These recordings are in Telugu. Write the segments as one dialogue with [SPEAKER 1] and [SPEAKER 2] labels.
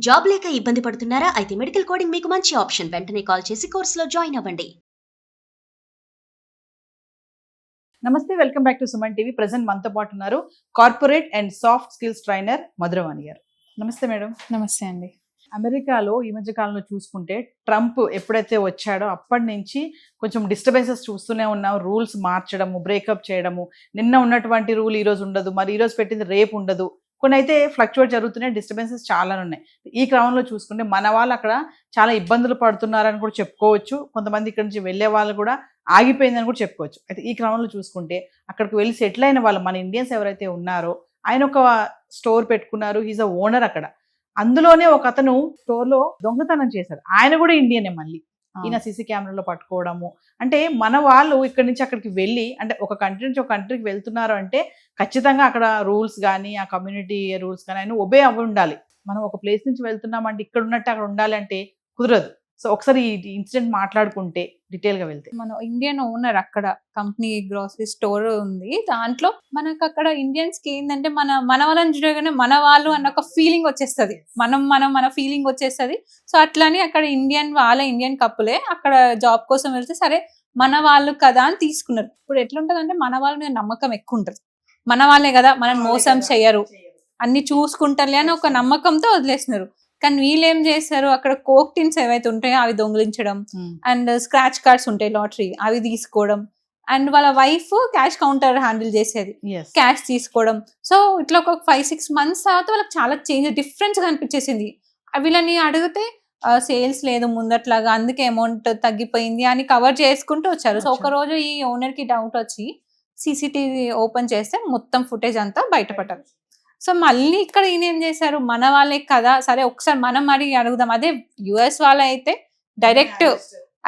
[SPEAKER 1] జాబ్ లేక ఇబ్బంది పడుతున్నారా? అయితే మెడికల్ కోడింగ్ మీకు మంచి ఆప్షన్. వెంటనే కాల్ చేసి కోర్సులో జాయిన్ అవ్వండి.
[SPEAKER 2] నమస్తే, welcome back to Suman TV. Present మనతో పాటు ఉన్నారు corporate and soft skills trainer Madhuravani గారు. నమస్తే మేడం.
[SPEAKER 3] నమస్తే అండి.
[SPEAKER 2] అమెరికాలో ఈ మధ్య కాలంలో చూసుకుంటే ట్రంప్ ఎప్పుడైతే వచ్చాడో అప్పటి నుంచి కొంచెం డిస్టర్బెన్సెస్ చూస్తూనే ఉన్నాం. రూల్స్ మార్చడము, బ్రేకప్ చేయడము, నిన్న ఉన్నటువంటి రూల్ ఈ రోజు ఉండదు, మరి ఈ రోజు పెట్టింది రేపు ఉండదు, కొన్ని అయితే ఫ్లక్చువేట్ జరుగుతున్నాయి. డిస్టర్బెన్సెస్ చాలా ఉన్నాయి. ఈ క్రమంలో చూసుకుంటే మన వాళ్ళు అక్కడ చాలా ఇబ్బందులు పడుతున్నారని కూడా చెప్పుకోవచ్చు. కొంతమంది ఇక్కడ నుంచి వెళ్ళే వాళ్ళు కూడా ఆగిపోయిందని కూడా చెప్పుకోవచ్చు. అయితే ఈ క్రమంలో చూసుకుంటే అక్కడికి వెళ్ళి సెటిల్ అయిన వాళ్ళు, మన ఇండియన్స్ ఎవరైతే ఉన్నారో, ఆయన ఒక స్టోర్ పెట్టుకున్నారు. హీజ్ అ ఓనర్ అక్కడ. అందులోనే ఒక అతను స్టోర్లో దొంగతనం చేశారు. ఆయన కూడా ఇండియనే. మళ్ళీ ఈయన సీసీ కెమెరాలో పట్టుకోవడము. అంటే మన వాళ్ళు ఇక్కడి నుంచి అక్కడికి వెళ్ళి, అంటే ఒక కంట్రీ నుంచి ఒక కంట్రీకి వెళ్తున్నారు అంటే ఖచ్చితంగా అక్కడ రూల్స్ కానీ, ఆ కమ్యూనిటీ రూల్స్ కానీ ఆయన ఒబే అవ్వి ఉండాలి. మనం ఒక ప్లేస్ నుంచి వెళ్తున్నామంటే ఇక్కడ ఉన్నట్టు అక్కడ ఉండాలి అంటే కుదరదు. సో ఒకసారి ఈ ఇన్సిడెంట్ మాట్లాడుకుంటే డీటెయిల్గా వెళ్తే.
[SPEAKER 3] మన ఇండియన్ ఓనర్ అక్కడ కంపెనీ గ్రోసరీ స్టోర్ ఉంది. దాంట్లో మనకు అక్కడ ఇండియన్స్ కి ఏంటంటే మన వాళ్ళని చూడగానే మన వాళ్ళు అన్న ఒక ఫీలింగ్ వచ్చేస్తుంది. మన ఫీలింగ్ వచ్చేస్తుంది. సో అట్లానే అక్కడ ఇండియన్ కప్పులే అక్కడ జాబ్ కోసం వెళ్తే సరే మన వాళ్ళు కదా అని తీసుకున్నారు. ఇప్పుడు ఎట్లుంటది అంటే మన వాళ్ళ మీద నమ్మకం ఎక్కువ ఉంటుంది. మన వాళ్ళే కదా, మనం మోసం చెయ్యరు, అన్ని చూసుకుంటారులే అని ఒక నమ్మకంతో వదిలేస్తున్నారు. కానీ వీళ్ళు ఏం చేస్తారు, అక్కడ కోక్ టిన్స్ ఏవైతే ఉంటాయో అవి దొంగిలించడం, అండ్ స్క్రాచ్ కార్డ్స్ ఉంటాయి లాటరీ అవి తీసుకోవడం, అండ్ వాళ్ళ వైఫ్ క్యాష్ కౌంటర్ హ్యాండిల్ చేసేది, క్యాష్ తీసుకోవడం. సో ఇట్లా ఒక 5-6 months తర్వాత వాళ్ళకి చాలా డిఫరెన్స్ కనిపించేసింది. వీళ్ళని అడిగితే సేల్స్ లేదు ముందట్లాగా, అందుకే అమౌంట్ తగ్గిపోయింది అని కవర్ చేసుకుంటూ వచ్చారు. సో ఒక రోజు ఈ ఓనర్ కి డౌట్ వచ్చి సీసీటీవీ ఓపెన్ చేస్తే మొత్తం ఫుటేజ్ అంతా బయటపడ్డారు. సో మళ్ళీ ఇక్కడ ఈయన ఏం చేశారు, మన వాళ్ళే కదా సరే ఒకసారి మనం మరి అడుగుదాం. అదే యుఎస్ వాళ్ళ అయితే డైరెక్ట్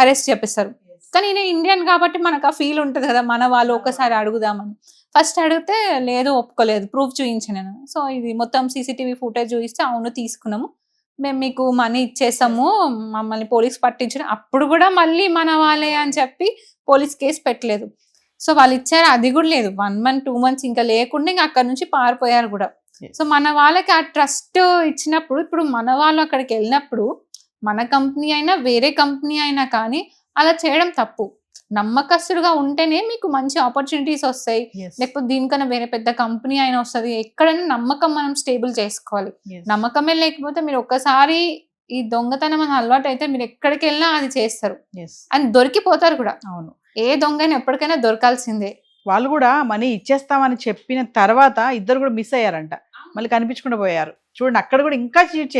[SPEAKER 3] అరెస్ట్ చేపిస్తారు. కానీ ఈయన ఇండియన్ కాబట్టి మనకు ఆ ఫీల్ ఉంటుంది కదా, మన వాళ్ళు ఒకసారి అడుగుదామని. ఫస్ట్ అడిగితే లేదు, ఒప్పుకోలేదు, ప్రూఫ్ చూపించాను. సో ఇది మొత్తం సీసీటీవీ ఫుటేజ్ చూపిస్తే అవును తీసుకున్నాము, మేము మీకు మనీ ఇచ్చేసాము, మమ్మల్ని పోలీస్ పట్టించడం. అప్పుడు కూడా మళ్ళీ మన వాళ్ళే అని చెప్పి పోలీస్ కేసు పెట్టలేదు. సో వాళ్ళు ఇచ్చారు, అది కూడా లేదు. 1 month 2 months ఇంకా లేకుండా ఇంకా అక్కడ నుంచి పారిపోయారు కూడా. సో మన వాళ్ళకి ఆ ట్రస్ట్ ఇచ్చినప్పుడు, ఇప్పుడు మన వాళ్ళు అక్కడికి వెళ్ళినప్పుడు మన కంపెనీ అయినా వేరే కంపెనీ అయినా కానీ అలా చేయడం తప్పు. నమ్మకస్తుడుగా ఉంటేనే మీకు మంచి ఆపర్చునిటీస్ వస్తాయి. లేకపోతే దీనికన్నా వేరే పెద్ద కంపెనీ అయినా వస్తుంది. ఎక్కడైనా నమ్మకం మనం స్టేబుల్ చేసుకోవాలి. నమ్మకమే లేకపోతే మీరు ఒక్కసారి ఈ దొంగతనం అని అలవాటు అయితే మీరు ఎక్కడికి వెళ్ళినా అది చేస్తారు అని దొరికిపోతారు కూడా. అవును, ఏ దొంగైనా ఎప్పటికైనా దొరకాల్సిందే.
[SPEAKER 2] వాళ్ళు కూడా మనీ ఇచ్చేస్తామని చెప్పిన తర్వాత ఇద్దరు కూడా మిస్ అయ్యారంట, మళ్ళీ కనిపించకుండా పోయారు. చూడండి, అక్కడ కూడా ఇంకా చీట్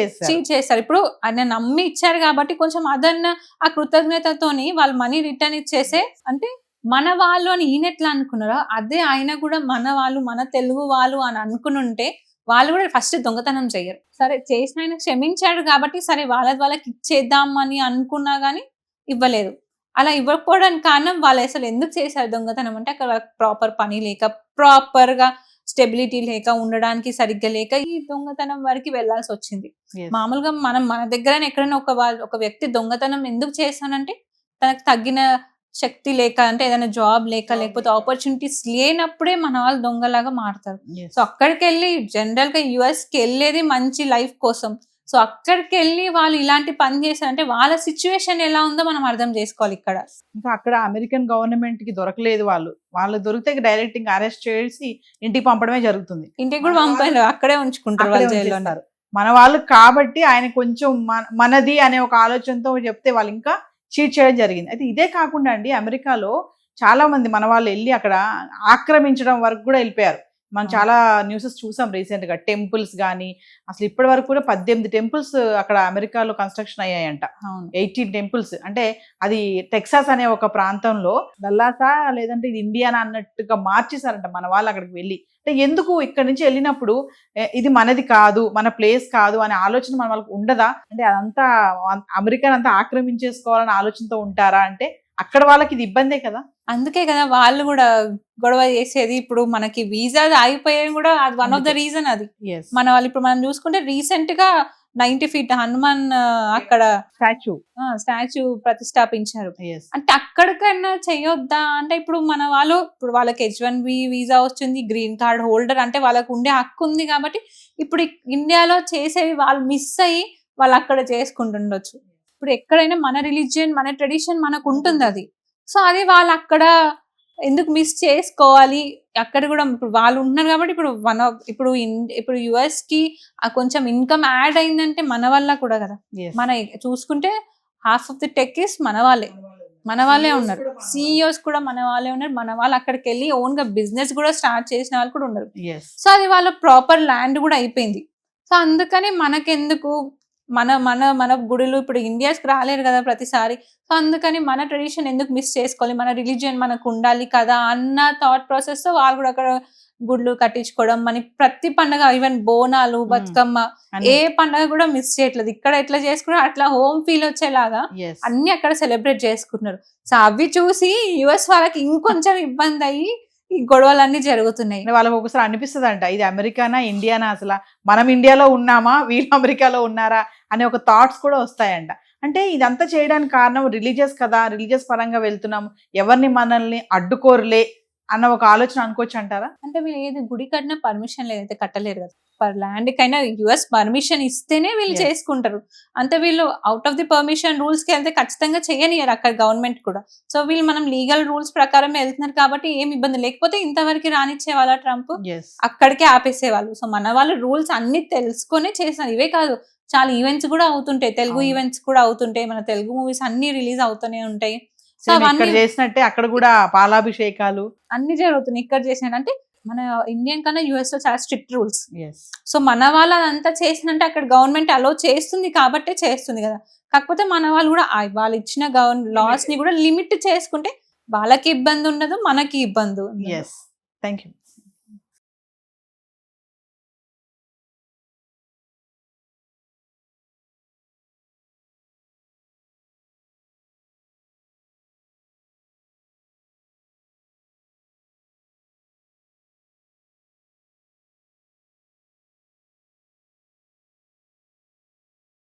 [SPEAKER 3] చేస్తారు. ఇప్పుడు ఆయన నమ్మి ఇచ్చారు కాబట్టి కొంచెం అదన్న ఆ కృతజ్ఞతతోని వాళ్ళు మనీ రిటర్న్ ఇచ్చేసే, అంటే మన వాళ్ళు అని ఈయన ఎట్లా అనుకున్నారో అదే ఆయన కూడా మన వాళ్ళు, మన తెలుగు వాళ్ళు అని అనుకుని ఉంటే వాళ్ళు కూడా ఫస్ట్ దొంగతనం చెయ్యరు. సరే చేసిన ఆయన క్షమించాడు కాబట్టి సరే వాళ్ళకి ఇచ్చేద్దాం అని అనుకున్నా గానీ ఇవ్వలేదు. అలా ఇవ్వకపోవడానికి కారణం వాళ్ళు అసలు ఎందుకు చేశారు దొంగతనం అంటే, అక్కడ ప్రాపర్ పని లేక, ప్రాపర్ గా స్టెబిలిటీ లేక, ఉండడానికి సరిగ్గా లేక ఈ దొంగతనం వరకు వెళ్లాల్సి వచ్చింది. మామూలుగా మన దగ్గర ఎక్కడైనా ఒక వ్యక్తి దొంగతనం ఎందుకు చేస్తానంటే తనకు తగ్గిన శక్తి లేక, అంటే ఏదైనా జాబ్ లేక, లేకపోతే ఆపర్చునిటీస్ లేనప్పుడే మన వాళ్ళు దొంగలాగా మారుతారు. సో అక్కడికి వెళ్ళి జనరల్ గా యుఎస్ కి వెళ్ళేది మంచి లైఫ్ కోసం. సో అక్కడికి వెళ్ళి వాళ్ళు ఇలాంటి పని చేశారంటే వాళ్ళ సిచ్యువేషన్ ఎలా ఉందో మనం అర్థం చేసుకోవాలి. ఇక్కడ
[SPEAKER 2] ఇంకా అక్కడ అమెరికన్ గవర్నమెంట్ కి దొరకలేదు. వాళ్ళు దొరికితే డైరెక్ట్ ఇంకా అరెస్ట్ చేసి ఇంటికి పంపడమే జరుగుతుంది.
[SPEAKER 3] ఇంటికి కూడా పంపారు, అక్కడే ఉంచుకుంటారు వాళ్ళు, జైల్లో ఉన్నారు.
[SPEAKER 2] మన వాళ్ళు కాబట్టి ఆయన కొంచెం మనది అనే ఒక ఆలోచనతో చెప్తే వాళ్ళు ఇంకా చీట్ చేయడం జరిగింది. అయితే ఇదే కాకుండా అండి, అమెరికాలో చాలా మంది మన వాళ్ళు వెళ్ళి అక్కడ ఆక్రమించడం వరకు కూడా వెళ్ళిపోయారు. మనం చాలా న్యూసెస్ చూసాం రీసెంట్ గా. టెంపుల్స్ కానీ, అసలు ఇప్పటి వరకు కూడా 18 టెంపుల్స్ అక్కడ అమెరికాలో కన్స్ట్రక్షన్ అయ్యాయంట. 18 టెంపుల్స్. అంటే అది టెక్సాస్ అనే ఒక ప్రాంతంలో డల్లాసా లేదంటే ఇది ఇండియానా అన్నట్టుగా మార్చేశారంట మన వాళ్ళు అక్కడికి వెళ్ళి. అంటే ఎందుకు ఇక్కడ నుంచి వెళ్ళినప్పుడు ఇది మనది కాదు, మన ప్లేస్ కాదు అనే ఆలోచన మన వాళ్ళకి ఉండదా? అంటే అదంతా అమెరికాని అంతా ఆక్రమించేసుకోవాలనే ఆలోచనతో ఉంటారా అంటే అక్కడ వాళ్ళకి ఇది ఇబ్బందే కదా.
[SPEAKER 3] అందుకే కదా వాళ్ళు కూడా గొడవ చేసేది. ఇప్పుడు మనకి వీసా ఆగిపోయేది కూడా అది వన్ ఆఫ్ ద రీజన్. అది మన వాళ్ళు ఇప్పుడు మనం చూసుకుంటే రీసెంట్ గా 90 feet హనుమాన్ అక్కడ స్టాచ్యూ ప్రతిష్టాపించారు. అంటే అక్కడికైనా చెయ్యొద్దా అంటే, ఇప్పుడు మన వాళ్ళు, ఇప్పుడు వాళ్ళకి H1B వీసా వచ్చింది, గ్రీన్ కార్డ్ హోల్డర్, అంటే వాళ్ళకు ఉండే హక్కు ఉంది కాబట్టి ఇప్పుడు ఇండియాలో చేసేవి వాళ్ళు మిస్ అయ్యి వాళ్ళు అక్కడ చేసుకుంటుండొచ్చు. ఇప్పుడు ఎక్కడైనా మన రిలీజియన్ మన ట్రెడిషన్ మనకు ఉంటుంది అది. సో అది వాళ్ళు అక్కడ ఎందుకు మిస్ చేసుకోవాలి? అక్కడ కూడా ఇప్పుడు వాళ్ళు ఉంటున్నారు కాబట్టి ఇప్పుడు యుఎస్ కి కొంచెం ఇన్కమ్ యాడ్ అయిందంటే మన వల్ల కూడా కదా.
[SPEAKER 2] Yes.
[SPEAKER 3] మన చూసుకుంటే half of the tech is మన వాళ్ళే ఉన్నారు. సిఇఓస్ కూడా మన వాళ్ళే ఉన్నారు. మన వాళ్ళు అక్కడికి వెళ్ళి ఓన్ గా బిజినెస్ కూడా స్టార్ట్ చేసిన వాళ్ళు కూడా ఉన్నారు.
[SPEAKER 2] Yes.
[SPEAKER 3] సో అది వాళ్ళ ప్రాపర్ ల్యాండ్ కూడా అయిపోయింది. సో అందుకని మనకెందుకు మన మన మన గుడులు ఇప్పుడు ఇండియాస్కి రాలేరు కదా ప్రతిసారి. సో అందుకని మన ట్రెడిషన్ ఎందుకు మిస్ చేసుకోవాలి, మన రిలీజియన్ మనకు ఉండాలి కదా అన్న థాట్ ప్రాసెస్ తో వాళ్ళు కూడా అక్కడ గుడ్లు కట్టించుకోవడం. మన ప్రతి పండగ ఈవెన్ బోనాలు బతుకమ్మ ఏ పండగ కూడా మిస్ చేయట్లేదు. ఇక్కడ ఎట్లా చేసుకున్నారు అట్లా హోమ్ ఫీల్ వచ్చేలాగా
[SPEAKER 2] Yes.
[SPEAKER 3] అన్ని అక్కడ సెలబ్రేట్ చేసుకుంటున్నారు. సో అవి చూసి యుఎస్ వాళ్ళకి ఇంకొంచెం ఇబ్బంది అయ్యి ఈ గొడవలన్నీ జరుగుతున్నాయి.
[SPEAKER 2] అంటే వాళ్ళకి ఒకసారి అనిపిస్తుంది అంట, ఇది అమెరికానా ఇండియానా, అసలు మనం ఇండియాలో ఉన్నామా వీళ్ళు అమెరికాలో ఉన్నారా అనే ఒక థాట్స్ కూడా వస్తాయంట. అంటే ఇదంతా చేయడానికి కారణం రిలీజియస్ కదా, రిలీజియస్ పరంగా వెళ్తున్నాము, ఎవరిని మనల్ని అడ్డుకోరులే అన్న ఒక ఆలోచన అనుకోవచ్చు అంటారా?
[SPEAKER 3] అంటే వీళ్ళు ఏది గుడి కట్టినా పర్మిషన్ లేదైతే కట్టలేరు కదా. పర్ ల్యాండ్ కైనా యుఎస్ పర్మిషన్ ఇస్తేనే వీళ్ళు
[SPEAKER 2] Yes.
[SPEAKER 3] చేసుకుంటారు. అంతే వీళ్ళు out of the permission rules కి వెళ్తే ఖచ్చితంగా చేయనియరు అక్కడ గవర్నమెంట్ కూడా. సో వీళ్ళు మనం లీగల్ రూల్స్ ప్రకారం వెళ్తున్నారు కాబట్టి ఏం ఇబ్బంది లేకపోతే ఇంతవరకు రానిచ్చే వాళ్ళ ట్రంప్
[SPEAKER 2] Yes.
[SPEAKER 3] అక్కడికే ఆపేసేవాళ్ళు. సో మన వాళ్ళు రూల్స్ అన్ని తెలుసుకొనే చేస్తున్నారు. ఇవే కాదు చాలా ఈవెంట్స్ కూడా అవుతుంటాయి, తెలుగు
[SPEAKER 2] అవును.
[SPEAKER 3] ఈవెంట్స్ కూడా అవుతుంటాయి, మన తెలుగు మూవీస్ అన్ని రిలీజ్ అవుతూనే ఉంటాయి. సో
[SPEAKER 2] Same ఇక్కడ
[SPEAKER 3] అవన్నీ
[SPEAKER 2] చేసినట్టే అక్కడ కూడా పాలాభిషేకాలు.
[SPEAKER 3] అన్ని జరుగుతున్నాయి. ఇక్కడ చేసినట్టు అంటే మన ఇండియన్ కన్నా యుఎస్ లో చాలా స్ట్రిక్ట్ రూల్స్.
[SPEAKER 2] Yes.
[SPEAKER 3] సో మన వాళ్ళు అదంతా చేసిందంటే అక్కడ గవర్నమెంట్ అలో చేస్తుంది కాబట్టే చేస్తుంది కదా. కాకపోతే మన వాళ్ళు కూడా వాళ్ళు ఇచ్చిన లాస్ ని కూడా లిమిట్ చేసుకుంటే వాళ్ళకి ఇబ్బంది ఉండదు, మనకి ఇబ్బంది ఉండదు.
[SPEAKER 2] Yes. Thank you.